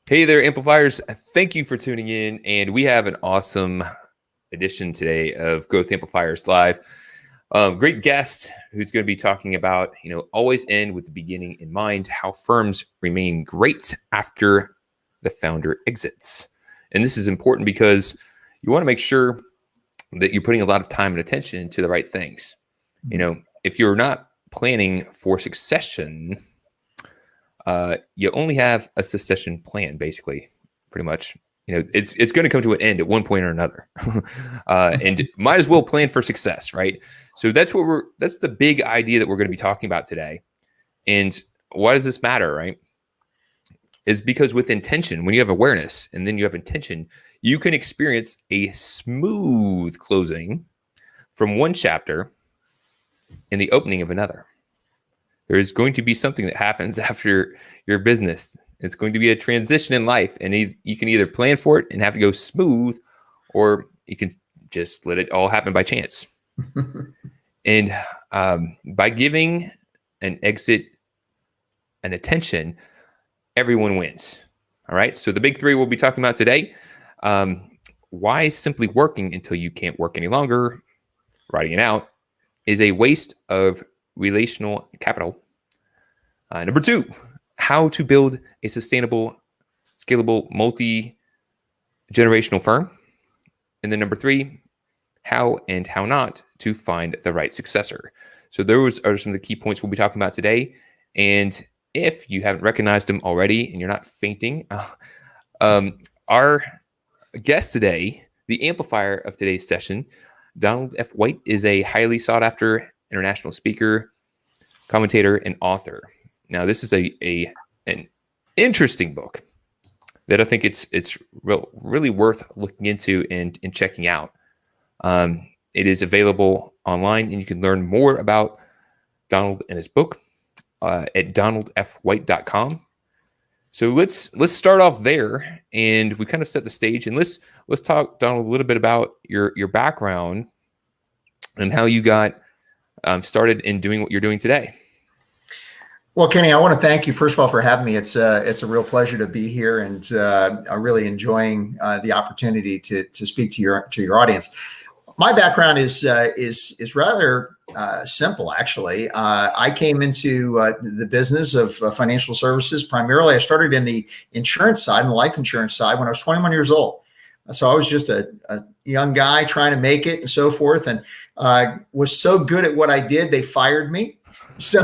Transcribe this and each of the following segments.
Hey there, amplifiers. Thank you for tuning in. And we have an awesome edition today of Growth Amplifiers Live. Great guest who's going to be talking about, always end with the beginning in mind, how firms remain great after the founder exits. And this is important because you want to make sure that you're putting a lot of time and attention to the right things. If you're not planning for succession, you only have a succession plan, basically, pretty much. It's going to come to an end at one point or another, and might as well plan for success, right? So that's the big idea that we're going to be talking about today. And why does this matter, right? Is because with intention, when you have awareness and then you have intention, you can experience a smooth closing from one chapter and the opening of another. There is going to be something that happens after your business. It's going to be a transition in life, and you can either plan for it and have it go smooth, or you can just let it all happen by chance. And by giving an exit an attention, everyone wins. All right. So the big three we'll be talking about today: why simply working until you can't work any longer, writing it out, is a waste of relational capital. Number two, how to build a sustainable, scalable, multi-generational firm. And then number three, how and how not to find the right successor. So those are some of the key points we'll be talking about today. And if you haven't recognized them already and you're not fainting, our guest today, the amplifier of today's session, Donald F. White, is a highly sought after international speaker, commentator, and author. Now, this is an interesting book that I think it's really worth looking into and checking out. It is available online, and you can learn more about Donald and his book at donaldfwhite.com. So let's start off there, and we kind of set the stage, and let's talk, Donald, a little bit about your background and how you got started in doing what you're doing today. Well, Kenny, I want to thank you, first of all, for having me. It's a real pleasure to be here, and I'm really enjoying the opportunity to speak to your audience. My background is rather simple, actually. I came into the business of financial services. Primarily, I started in the insurance side, and the life insurance side, when I was 21 years old. So I was just a young guy trying to make it and so forth, and was so good at what I did, they fired me. So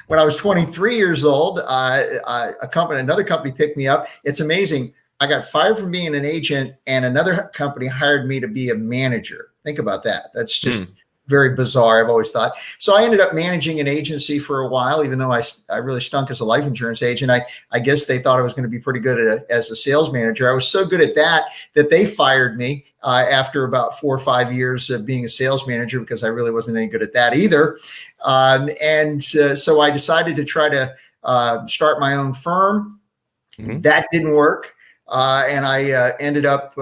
when I was 23 years old, another company picked me up. It's amazing. I got fired from being an agent, and another company hired me to be a manager. Think about that. That's just very bizarre, I've always thought. So I ended up managing an agency for a while, even though I really stunk as a life insurance agent. I guess they thought I was going to be pretty good as a sales manager. I was so good at that they fired me after about 4 or 5 years of being a sales manager, because I really wasn't any good at that either. So I decided to try to start my own firm. That didn't work. And I ended up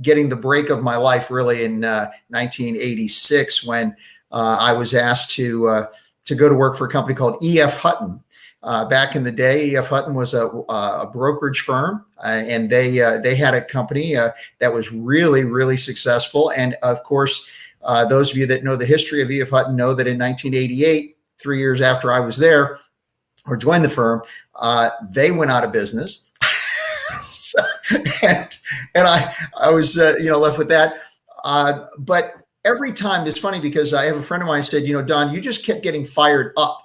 getting the break of my life really in 1986, when I was asked to go to work for a company called E.F. Hutton. Back in the day, E.F. Hutton was a brokerage firm, and they had a company that was really, really successful. And of course, those of you that know the history of E.F. Hutton know that in 1988, 3 years after I was there or joined the firm, they went out of business. and I was left with that. But every time, it's funny because I have a friend of mine said, Don, you just kept getting fired up.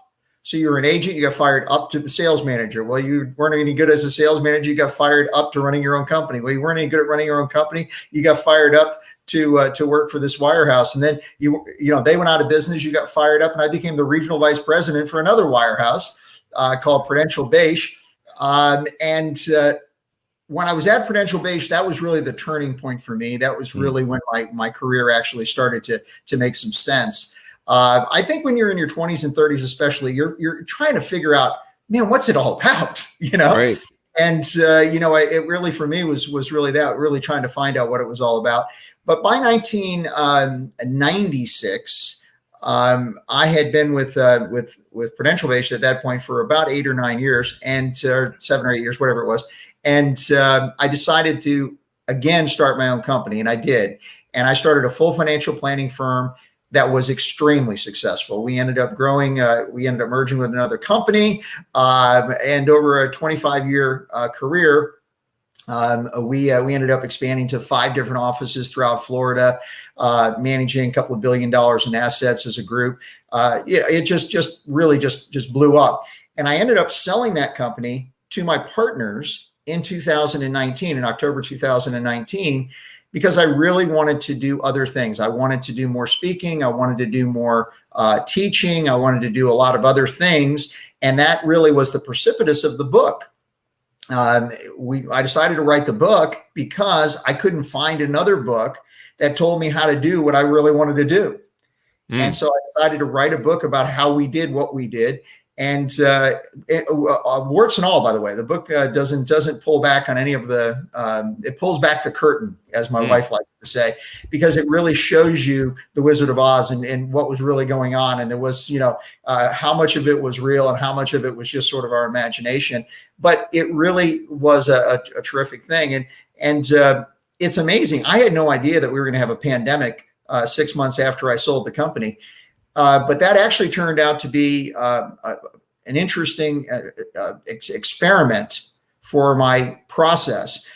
So you were an agent, you got fired up to sales manager. Well, you weren't any good as a sales manager, you got fired up to running your own company. Well, you weren't any good at running your own company, you got fired up to work for this wirehouse. And then they went out of business, you got fired up, and I became the regional vice president for another wirehouse called Prudential Beige. When I was at Prudential Beige, that was really the turning point for me. That was really when my career actually started to make some sense. I think when you're in your 20s and 30s, especially, you're trying to figure out, man, what's it all about? Right. And it really, for me, was really that, really trying to find out what it was all about. But by 1996, I had been with Prudential Base at that point for about 8 or 9 years, and 7 or 8 years, whatever it was. And I decided to again start my own company, and I did. And I started a full financial planning firm that was extremely successful. We ended up growing. We ended up merging with another company, and over a 25-year career, we ended up expanding to 5 different offices throughout Florida, managing a couple of $1 billion in assets as a group. It just really blew up. And I ended up selling that company to my partners in 2019, in October 2019, because I really wanted to do other things. I wanted to do more speaking. I wanted to do more teaching. I wanted to do a lot of other things. And that really was the precipice of the book. I decided to write the book because I couldn't find another book that told me how to do what I really wanted to do. And so I decided to write a book about how we did what we did. And warts and all, by the way, the book doesn't pull back on any of the, it pulls back the curtain, as my wife likes to say, because it really shows you the Wizard of Oz and what was really going on. And there was, how much of it was real and how much of it was just sort of our imagination. But it really was a terrific thing. And it's amazing. I had no idea that we were going to have a pandemic 6 months after I sold the company. But that actually turned out to be an interesting experiment for my process,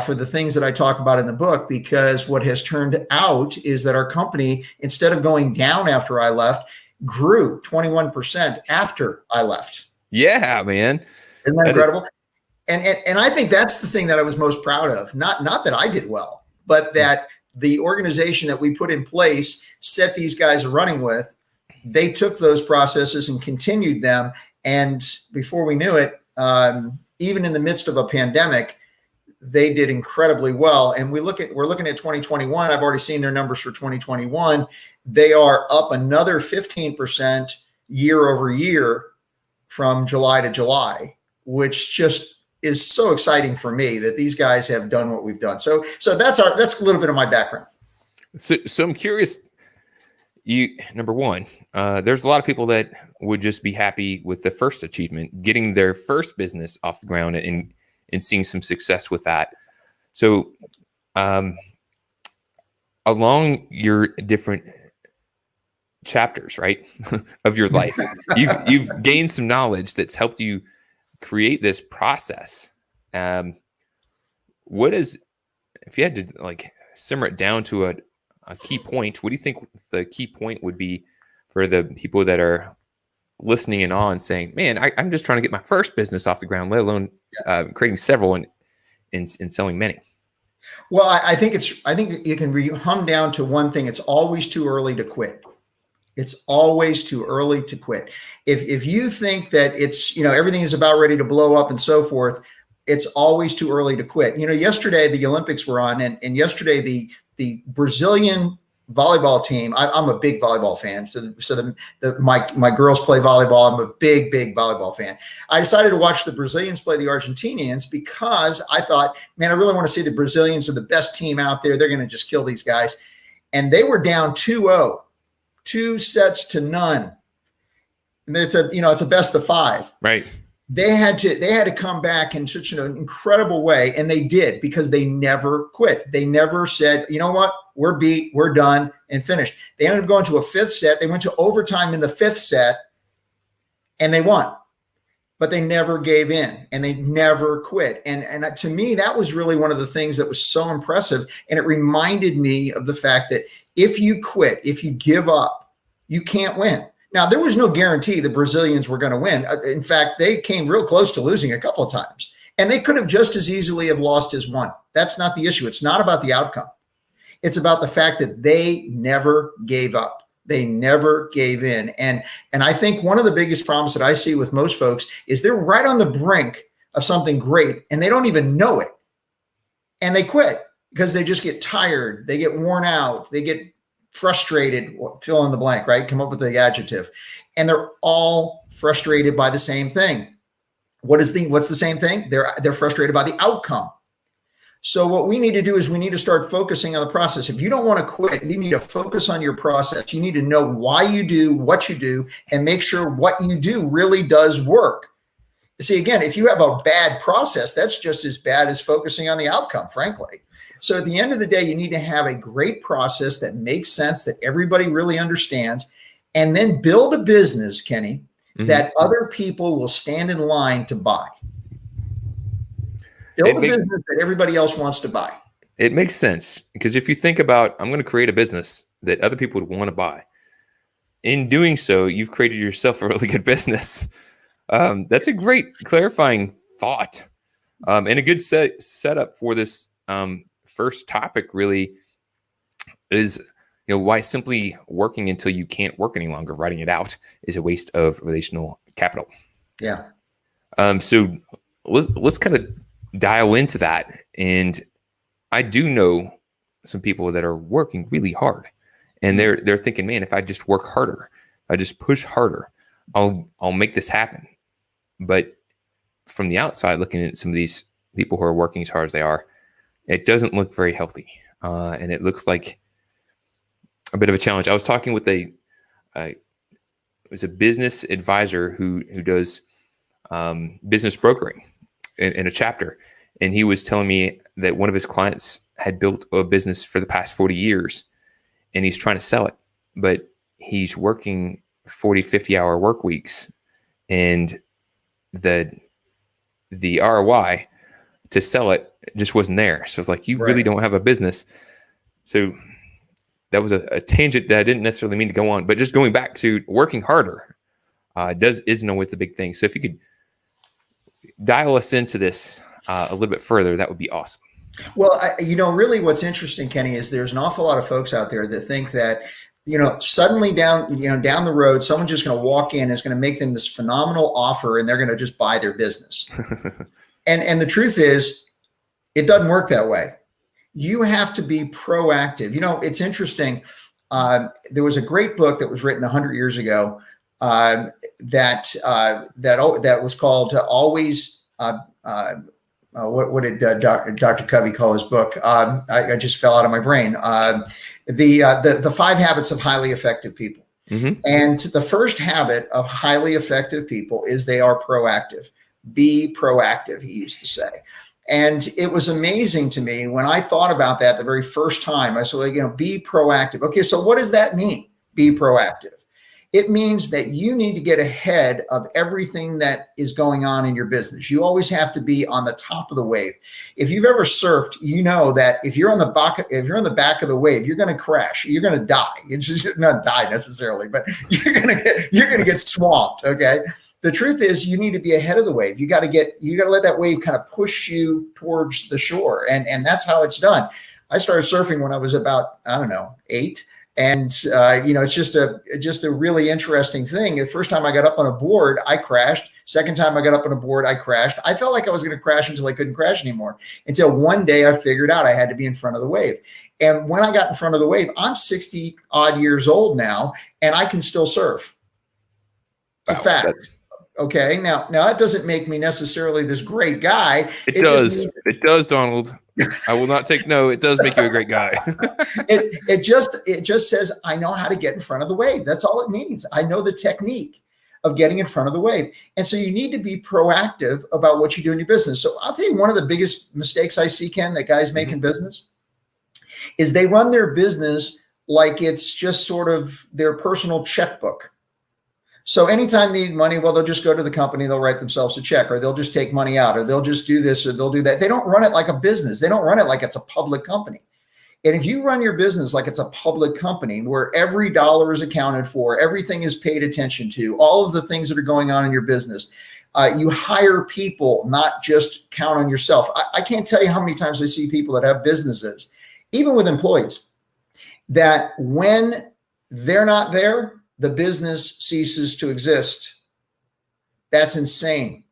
for the things that I talk about in the book, because what has turned out is that our company, instead of going down after I left, grew 21% after I left. Yeah, man. Isn't that incredible? And I think that's the thing that I was most proud of. Not that I did well, but that the organization that we put in place, set these guys running with, they took those processes and continued them. And before we knew it, even in the midst of a pandemic, they did incredibly well. And we're looking at 2021. I've already seen their numbers for 2021. They are up another 15% year over year from July to July, which just is so exciting for me that these guys have done what we've done. So that's a little bit of my background. So I'm curious. Number one, there's a lot of people that would just be happy with the first achievement, getting their first business off the ground and seeing some success with that. So, along your different chapters, right, of your life, you've gained some knowledge that's helped you create this process. What is, if you had to like simmer it down to a key point, what do you think the key point would be for the people that are listening in on saying, man, I'm just trying to get my first business off the ground, let alone creating several and selling many? Well, I think it can be hummed down to one thing. It's always too early to quit. It's always too early to quit. If you think that it's, everything is about ready to blow up and so forth, it's always too early to quit. Yesterday the Olympics were on, and yesterday the Brazilian volleyball team. I'm a big volleyball fan. So my girls play volleyball. I'm a big volleyball fan. I decided to watch the Brazilians play the Argentinians because I thought, man, I really want to see the Brazilians are the best team out there. They're going to just kill these guys. And they were down 2-0, 2-0. And it's a best of 5. Right. They had to come back in such an incredible way, and they did, because they never quit. They never said, you know what, we're beat, we're done, and finished. They ended up going to a 5th set. They went to overtime in the 5th set, and they won. But they never gave in, and they never quit. And to me, that was really one of the things that was so impressive. And it reminded me of the fact that if you quit, if you give up, you can't win. Now, there was no guarantee the Brazilians were going to win. In fact, they came real close to losing a couple of times, and they could have just as easily have lost as won. That's not the issue. It's not about the outcome. It's about the fact that they never gave up. They never gave in. And I think one of the biggest problems that I see with most folks is they're right on the brink of something great, and they don't even know it. And they quit because they just get tired. They get worn out. They get frustrated, fill in the blank, right? Come up with the adjective. And they're all frustrated by the same thing. What's the same thing? They're frustrated by the outcome. So what we need to do is we need to start focusing on the process. If you don't want to quit, you need to focus on your process. You need to know why you do what you do and make sure what you do really does work. See, again, if you have a bad process, that's just as bad as focusing on the outcome, frankly. So at the end of the day, you need to have a great process that makes sense, that everybody really understands, and then build a business, Kenny, that other people will stand in line to buy. Build a business that everybody else wants to buy. It makes sense, because if you think about, I'm going to create a business that other people would want to buy. In doing so, you've created yourself a really good business. That's a great clarifying thought, and a good setup for this first topic. Really, is why simply working until you can't work any longer, writing it out, is a waste of relational capital. Yeah. So let's kind of dial into that. And I do know some people that are working really hard, and they're thinking, man, if I just work harder, I just push harder, I'll make this happen. But from the outside, looking at some of these people who are working as hard as they are, it doesn't look very healthy, and it looks like a bit of a challenge. I was talking with it was a business advisor who does business brokering in a chapter, and he was telling me that one of his clients had built a business for the past 40 years, and he's trying to sell it, but he's working 40, 50-hour work weeks, and the ROI to sell it just wasn't there. So it's like, you really don't have a business. So that was a tangent that I didn't necessarily mean to go on, but just going back to working harder isn't always the big thing. So if you could dial us into this a little bit further, that would be awesome. Well, really what's interesting, Kenny, is there's an awful lot of folks out there that think that, suddenly down the road, someone's just going to walk in and is going to make them this phenomenal offer, and they're going to just buy their business. And the truth is, it doesn't work that way. You have to be proactive. It's interesting. There was a great book that was written 100 years ago that was called Always. What did Dr. Covey call his book? I just fell out of my brain. The 5 Habits of Highly Effective People. And the first habit of highly effective people is they are proactive. Be proactive, he used to say. And it was amazing to me when I thought about that the very first time. I said, be proactive. Okay, so what does that mean? Be proactive. It means that you need to get ahead of everything that is going on in your business. You always have to be on the top of the wave. If you've ever surfed, you know that if you're on the back of the wave, you're going to crash. You're going to die. It's just not die necessarily, but you're going to get swamped. Okay. The truth is, you need to be ahead of the wave. You got to let that wave kind of push you towards the shore, and that's how it's done. I started surfing when I was about 8. And, it's just a really interesting thing. The first time I got up on a board, I crashed. Second time I got up on a board, I crashed. I felt like I was going to crash until I couldn't crash anymore, until one day I figured out I had to be in front of the wave. And when I got in front of the wave, I'm 60 odd years old now, and I can still surf. It's a fact. Okay. Now that doesn't make me necessarily this great guy. It does, Donald. I will not take no. It does make you a great guy. It just says I know how to get in front of the wave. That's all it means. I know the technique of getting in front of the wave. And so you need to be proactive about what you do in your business. So I'll tell you, one of the biggest mistakes I see, Ken, that guys make in business is they run their business like it's just sort of their personal checkbook. So anytime they need money, well, they'll just go to the company, they'll write themselves a check, or they'll just take money out, or they'll just do this, or they'll do that. They don't run it like a business. They don't run it like it's a public company. And if you run your business like it's a public company where every dollar is accounted for, everything is paid attention to, all of the things that are going on in your business, you hire people, not just count on yourself. I can't tell you how many times I see people that have businesses, even with employees, that when they're not there, the business ceases to exist. That's insane.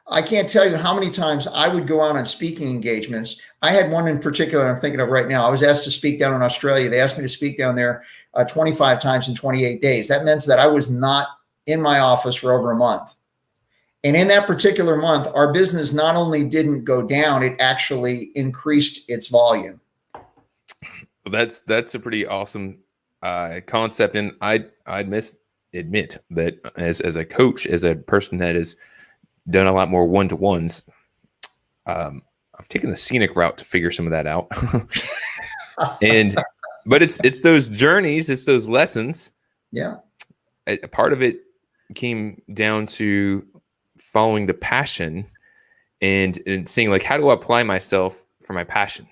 I can't tell you how many times I would go out on speaking engagements. I had one in particular I'm thinking of right now. I was asked to speak down in Australia. They asked me to speak down there 25 times in 28 days. That meant that I was not in my office for over a month. And in that particular month, our business not only didn't go down, it actually increased its volume. That's a pretty awesome concept, and I admit that as a coach, as a person that has done a lot more one-to-ones, I've taken the scenic route to figure some of that out. But it's those journeys, it's those lessons. Yeah. A part of it came down to following the passion and seeing, like, how do I apply myself for my passion?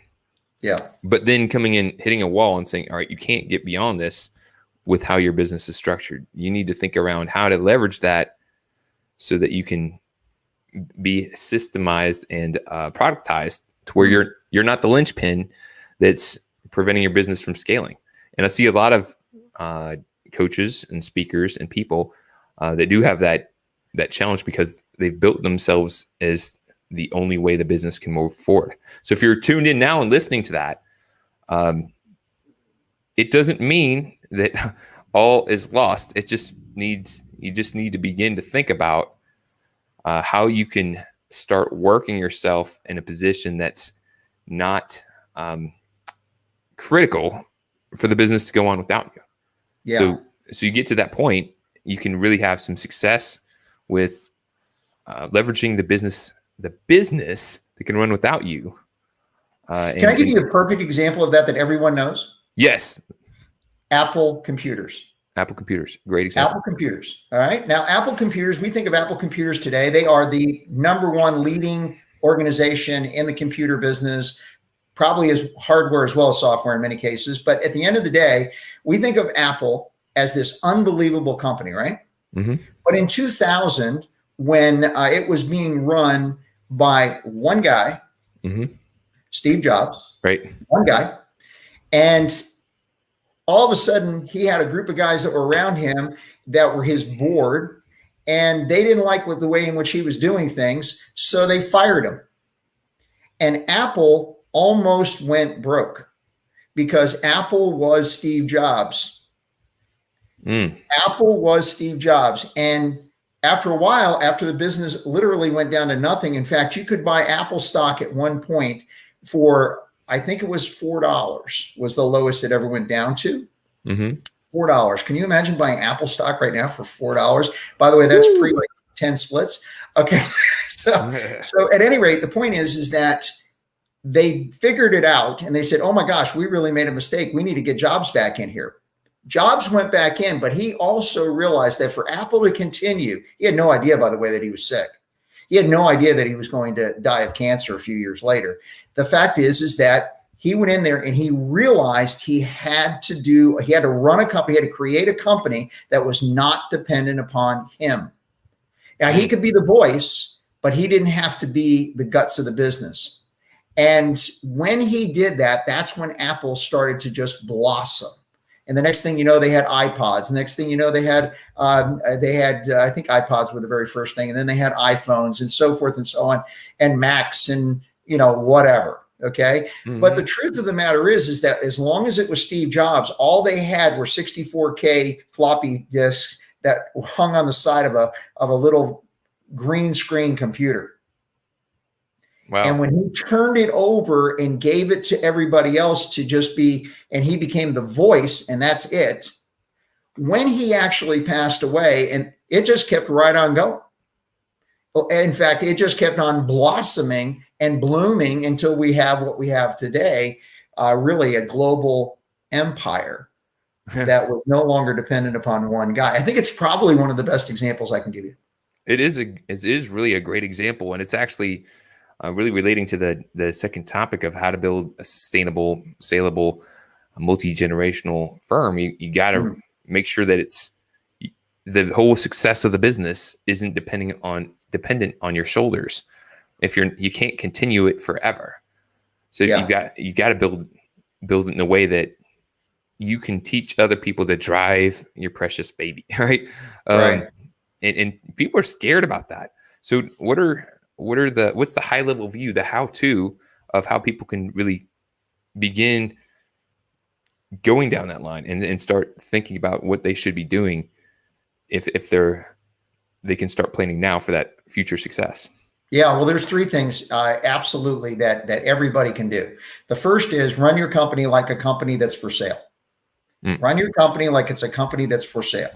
Yeah. But then coming in, hitting a wall and saying, all right, you can't get beyond this with how your business is structured. You need to think around how to leverage that so that you can be systemized and productized to where you're not the linchpin that's preventing your business from scaling. And I see a lot of coaches and speakers and people that do have that challenge because they've built themselves as the only way the business can move forward. So if you're tuned in now and listening to that, it doesn't mean that all is lost. You just need to begin to think about how you can start working yourself in a position that's not critical for the business to go on without you. Yeah. So you get to that point, you can really have some success with leveraging the business that can run without you. Can I give you a perfect example of that everyone knows? Yes. Apple computers. Apple computers. Great example. Apple computers. All right. Now, Apple computers, we think of Apple computers today. They are the number one leading organization in the computer business, probably as hardware as well as software in many cases. But at the end of the day, we think of Apple as this unbelievable company, right? Mm-hmm. But in 2000, when it was being run by one guy, mm-hmm. Steve Jobs, right? One guy, and all of a sudden he had a group of guys that were around him that were his board, and they didn't like the way in which he was doing things, so they fired him. And Apple almost went broke because Apple was Steve Jobs. Apple was Steve Jobs. And after a while, after the business literally went down to nothing, in fact, you could buy Apple stock at one point for, I think it was $4 was the lowest it ever went down to. Mm-hmm. $4. Can you imagine buying Apple stock right now for $4? By the way, that's pre like 10 splits. Okay. So at any rate, the point is that they figured it out and they said, oh my gosh, we really made a mistake. We need to get Jobs back in here. Jobs went back in, but he also realized that for Apple to continue, he had no idea, by the way, that he was sick. He had no idea that he was going to die of cancer a few years later. The fact is that he went in there and he realized he had to run a company, he had to create a company that was not dependent upon him. Now, he could be the voice, but he didn't have to be the guts of the business. And when he did that, that's when Apple started to just blossom. And the next thing you know, they had iPods. The next thing you know, they had I think iPods were the very first thing. And then they had iPhones and so forth and so on, and Macs and, whatever. Okay. Mm-hmm. But the truth of the matter is that as long as it was Steve Jobs, all they had were 64K floppy disks that hung on the side of a little green screen computer. Wow. And when he turned it over and gave it to everybody else to just be, and he became the voice, and that's it. When he actually passed away, and it just kept right on going. In fact, it just kept on blossoming and blooming until we have what we have today, really a global empire that was no longer dependent upon one guy. I think it's probably one of the best examples I can give you. It is really a great example, and it's actually really relating to the second topic of how to build a sustainable, saleable, multi-generational firm. You got to make sure that it's the whole success of the business isn't dependent on your shoulders. If you can't continue it forever. So you got to build it in a way that you can teach other people to drive your precious baby, right? Right. And people are scared about that. So what's the high level view, the how-to of how people can really begin going down that line and start thinking about what they should be doing if they're they can start planning now for that future success? Yeah, well, there's three things absolutely that everybody can do. The first is run your company like a company that's for sale. Run your company like it's a company that's for sale.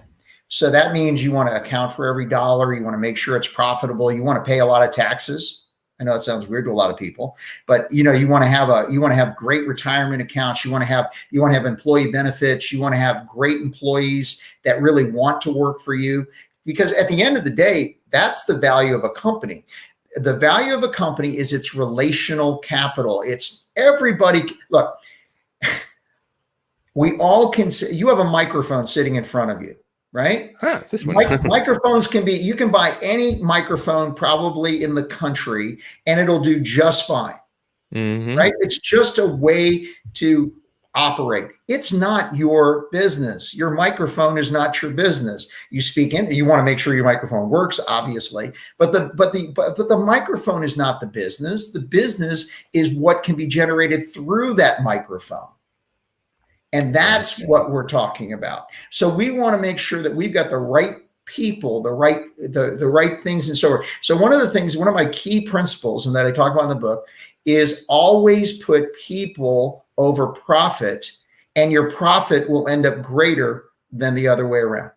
So that means you want to account for every dollar. You want to make sure it's profitable. You want to pay a lot of taxes. I know it sounds weird to a lot of people, but you want to have great retirement accounts. You want to have employee benefits. You want to have great employees that really want to work for you, because at the end of the day, that's the value of a company. The value of a company is its relational capital. It's everybody. Look, we all can see, you have a microphone sitting in front of you, right? It's this one. Microphones you can buy any microphone probably in the country and it'll do just fine, right? It's just a way to operate. It's not your business. Your microphone is not your business. You speak in, you want to make sure your microphone works, obviously, but the microphone is not the business. The business is what can be generated through that microphone. And that's what we're talking about. So we want to make sure that we've got the right people, the right things in store. So one of my key principles, and that I talk about in the book, is always put people over profit, and your profit will end up greater than the other way around.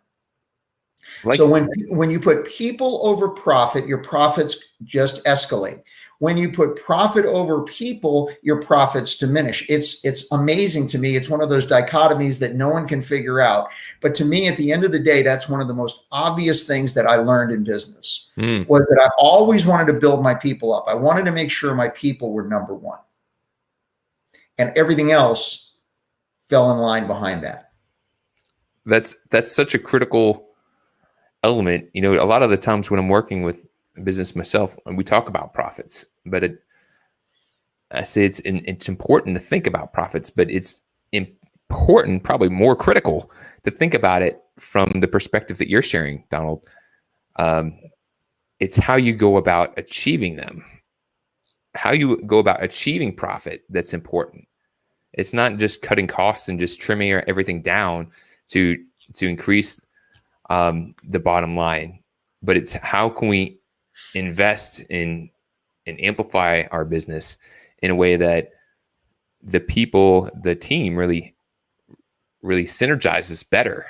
So when you put people over profit, your profits just escalate. When you put profit over people, your profits diminish. It's amazing to me. It's one of those dichotomies that no one can figure out. But to me, at the end of the day, that's one of the most obvious things that I learned in business, was that I always wanted to build my people up. I wanted to make sure my people were number one. And everything else fell in line behind that. That's such a critical element. A lot of the times when I'm working with business myself, and we talk about profits, but I say it's important to think about profits, but it's important, probably more critical, to think about it from the perspective that you're sharing, Donald. It's how you go about achieving them, how you go about achieving profit that's important. It's not just cutting costs and just trimming everything down to increase the bottom line, but it's how can we invest in and amplify our business in a way that the team really synergizes better,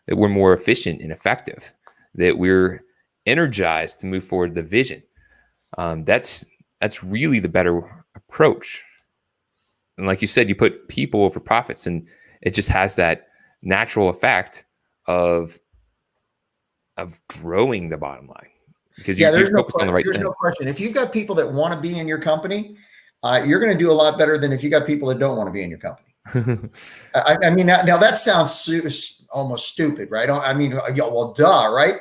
that we're more efficient and effective, that we're energized to move forward the vision. That's really the better approach. And like you said, you put people over profits, and it just has that natural effect of growing the bottom line, because you're focused on the right thing. There's no question. If you've got people that want to be in your company, you're going to do a lot better than if you got people that don't want to be in your company. I mean, now that sounds almost stupid, right? I mean, well, duh, right?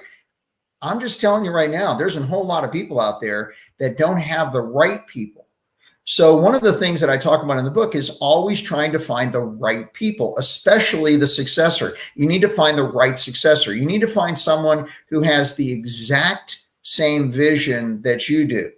I'm just telling you right now, there's a whole lot of people out there that don't have the right people. So one of the things that I talk about in the book is always trying to find the right people, especially the successor. You need to find the right successor. You need to find someone who has the exact same vision that you do.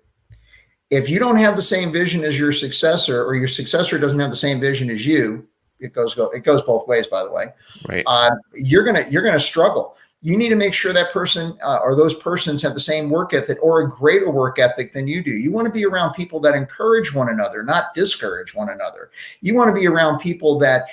If you don't have the same vision as your successor, or your successor doesn't have the same vision as you, it goes both ways, by the way. Right. You're gonna struggle. You need to make sure that person or those persons have the same work ethic or a greater work ethic than you do. You want to be around people that encourage one another, not discourage one another. You want to be around people that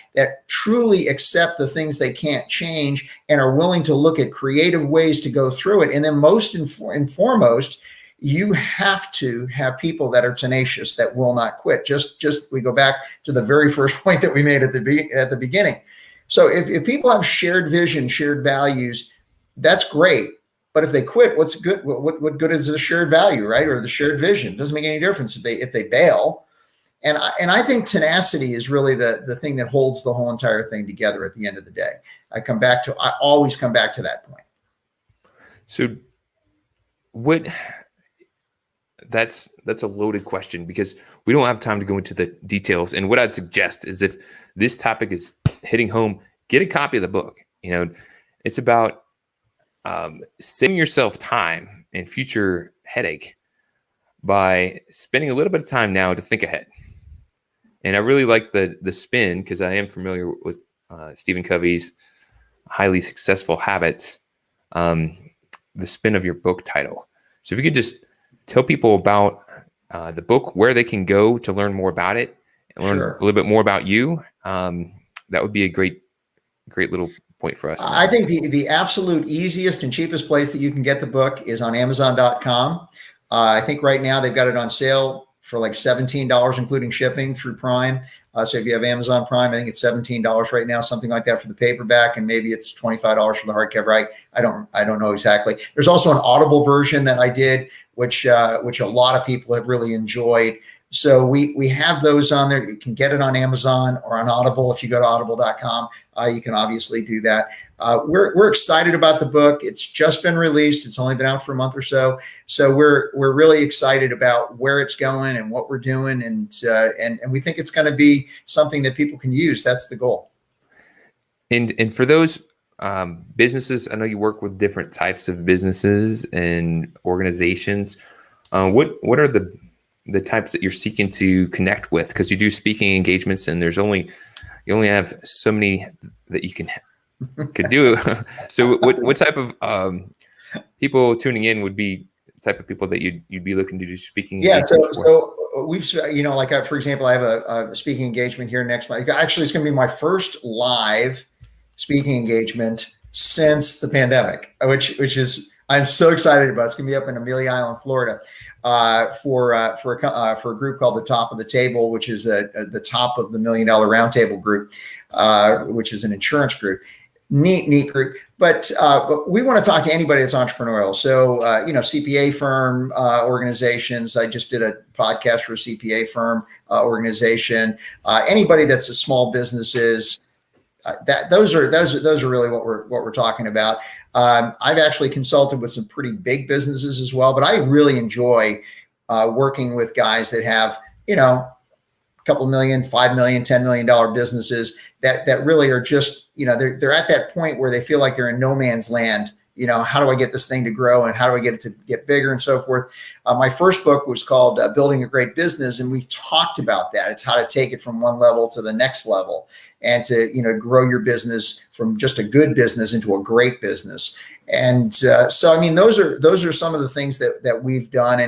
truly accept the things they can't change and are willing to look at creative ways to go through it. And then most and foremost, you have to have people that are tenacious, that will not quit. Just we go back to the very first point that we made at the beginning. So if people have shared vision, shared values, that's great. But if they quit, what's good? What good is the shared value, right? Or the shared vision? It doesn't make any difference if they bail. And I think tenacity is really the thing that holds the whole entire thing together at the end of the day. I always come back to that point. So that's a loaded question, because we don't have time to go into the details. And what I'd suggest is, if this topic is hitting home, get a copy of the book. It's about saving yourself time and future headache by spending a little bit of time now to think ahead. And I really like the spin, because I am familiar with Stephen Covey's highly successful habits. the spin of your book title. So if you could just tell people about the book, where they can go to learn more about it and learn Sure. a little bit more about you, that would be a great little point for us. I think the absolute easiest and cheapest place that you can get the book is on Amazon.com. I think right now they've got it on sale for like $17, including shipping through Prime. So if you have Amazon Prime, I think it's $17 right now, something like that for the paperback, and maybe it's $25 for the hardcover. I don't know exactly. There's also an Audible version that I did, which a lot of people have really enjoyed. So we have those on there. You can get it on Amazon or on Audible. If you go to audible.com, you can obviously do that. We're excited about the book. It's just been released. It's only been out for a month or so. So we're really excited about where it's going and what we're doing, and we think it's going to be something that people can use. That's the goal. And for those businesses, I know you work with different types of businesses and organizations. What are the types that you're seeking to connect with? Because you do speaking engagements, and you only have so many that you could do. So what type of people tuning in would be the type of people that you'd be looking to do speaking engagements for? So we've, for example, I have a speaking engagement here next month. Actually, it's going to be my first live speaking engagement since the pandemic, which is, I'm so excited about. It's going to be up in Amelia Island, Florida, for a group called The Top of the Table, which is the top of the $1 Million Roundtable group, which is an insurance group. Neat group, but we want to talk to anybody that's entrepreneurial. So CPA firm organizations. I just did a podcast for a CPA firm organization. Anybody that's a small businesses. Those are really what we're talking about. I've actually consulted with some pretty big businesses as well, but I really enjoy working with guys that have a couple million, $5 million, $10 million businesses that really are just they're at that point where they feel like they're in no man's land. How do I get this thing to grow, and how do I get it to get bigger, and so forth. My first book was called Building a Great Business, and we talked about that. It's how to take it from one level to the next level, and to grow your business from just a good business into a great business. And so I mean, those are some of the things that we've done,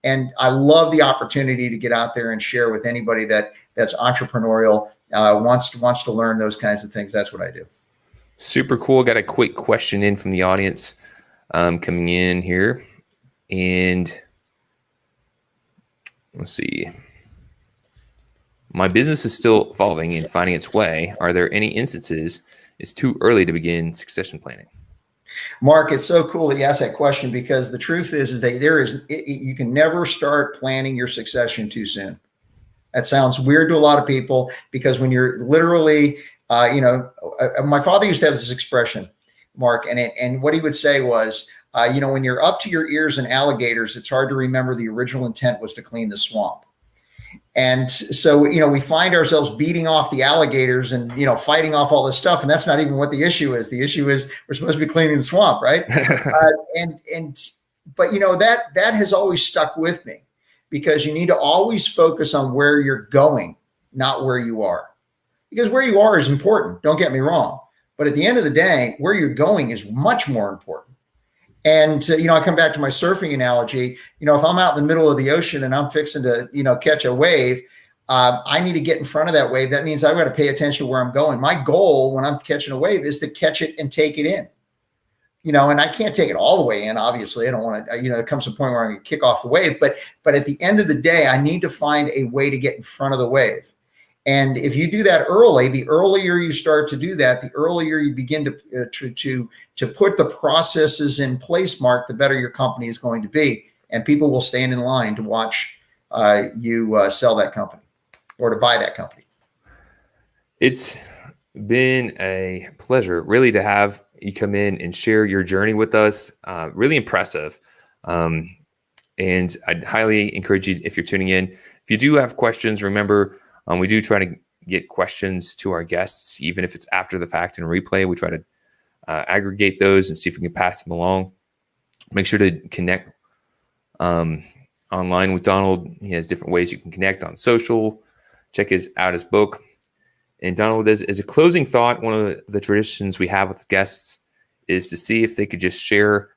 and I love the opportunity to get out there and share with anybody that's entrepreneurial, wants to learn those kinds of things. That's what I do. Super cool. Got a quick question in from the audience coming in here. And let's see. My business is still evolving and finding its way. Are there any instances it's too early to begin succession planning? Mark, it's so cool that you asked that question, because the truth is that you can never start planning your succession too soon. That sounds weird to a lot of people, because when you're literally, my father used to have this expression, Mark, and what he would say was, when you're up to your ears in alligators, it's hard to remember the original intent was to clean the swamp. And so, we find ourselves beating off the alligators and, fighting off all this stuff. And that's not even what the issue is. The issue is we're supposed to be cleaning the swamp, right? But that has always stuck with me, because you need to always focus on where you're going, not where you are. Because where you are is important, don't get me wrong. But at the end of the day, where you're going is much more important. And, I come back to my surfing analogy. If I'm out in the middle of the ocean and I'm fixing to, catch a wave, I need to get in front of that wave. That means I've got to pay attention to where I'm going. My goal when I'm catching a wave is to catch it and take it in. And I can't take it all the way in, obviously. I don't want to, there comes a point where I'm going to kick off the wave. But at the end of the day, I need to find a way to get in front of the wave. And if you do that early, the earlier you start to do that, the earlier you begin to put the processes in place, Mark, the better your company is going to be. And people will stand in line to watch you sell that company or to buy that company. It's been a pleasure, really, to have you come in and share your journey with us. Really impressive. And I'd highly encourage you, if you're tuning in, if you do have questions, remember, we do try to get questions to our guests, even if it's after the fact and replay. We try to aggregate those and see if we can pass them along. Make sure to connect online with Donald. He has different ways you can connect on social. Check out his book. And Donald, as a closing thought, one of the traditions we have with guests is to see if they could just share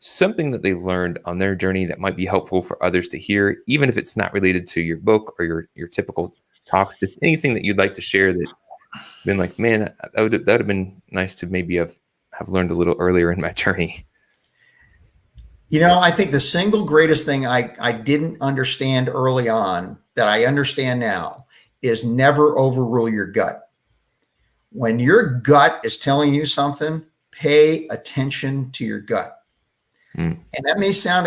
something that they learned on their journey that might be helpful for others to hear, even if it's not related to your book or your typical talks. Just anything that you'd like to share that been like, man, that would have been nice to maybe have learned a little earlier in my journey. I think the single greatest thing I didn't understand early on that I understand now is never overrule your gut. When your gut is telling you something, pay attention to your gut. And that may sound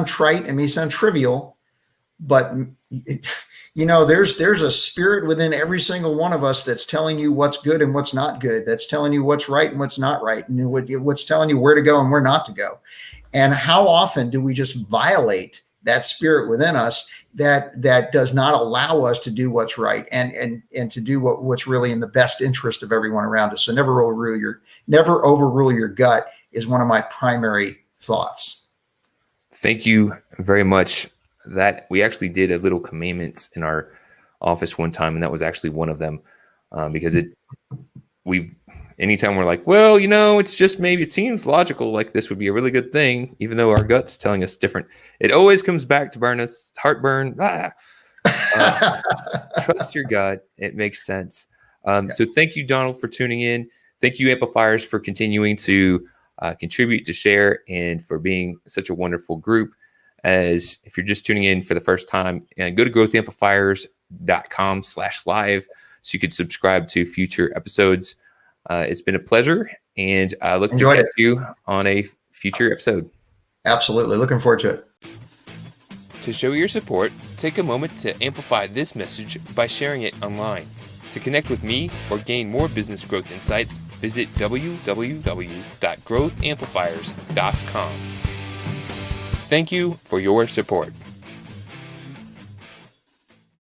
trite, it may sound trivial, but there's a spirit within every single one of us that's telling you what's good and what's not good, that's telling you what's right and what's not right, and what's telling you where to go and where not to go. And how often do we just violate that spirit within us that does not allow us to do what's right and to do what's really in the best interest of everyone around us? So never overrule your gut is one of my primary thoughts. Thank you very much. That we actually did a little commandments in our office one time, and that was actually one of them, because anytime we're like, well, it's just maybe it seems logical, like this would be a really good thing, even though our gut's telling us different. It always comes back to burn us, heartburn. Trust your gut; it makes sense. So thank you, Donald, for tuning in. Thank you, Amplifiers, for continuing to contribute, to share, and for being such a wonderful group. As if you're just tuning in for the first time, go to growthamplifiers.com/live so you could subscribe to future episodes. It's been a pleasure, and I look to catch you on a future episode. Absolutely. Looking forward to it. To show your support, take a moment to amplify this message by sharing it online. To connect with me or gain more business growth insights, visit www.growthamplifiers.com. Thank you for your support.